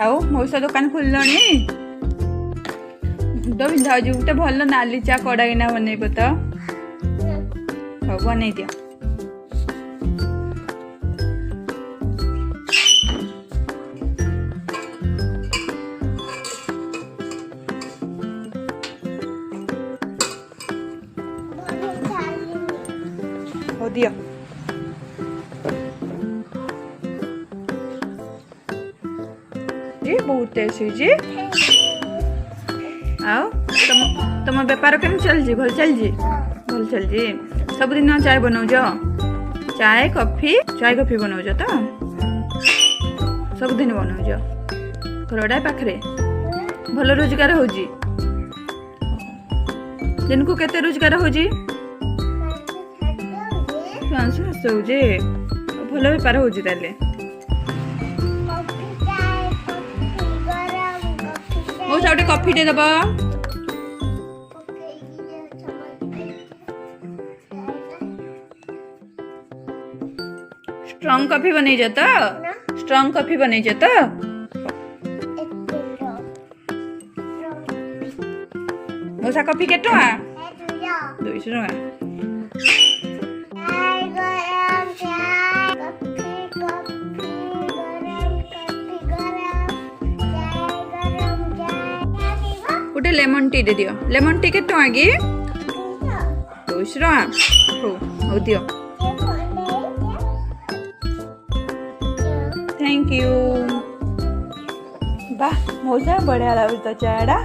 आओ मौसा दुकान खोलनी मुंड बिंधा हो गोटे भल नाली चा कड़ाईना बनइब तो हाँ बनई दियो हो दियो बहुत टेस्ट हुई आओ तुम बेपार केम चलजी भल चलजी सबुदिन चाय बनाऊज चाय कॉफी बनाऊज तो सबुदिन बनाऊज घरटा पाखरे भल रोजगार हो दिन को केते रोजगार हो भल बेपार हो मौसा गोटे कॉफी टे दबा स्ट्रॉन्ग कॉफी बनै तो स्ट्रॉन्ग कॉफी बनै तो मौसा कॉफी के टका 200 टका गोटे लेमन टी दे दियो लेमन टी के टका की 200 टका हो दियो थैंक यू वाह मौसा बढ़िया लागुच तो चायटा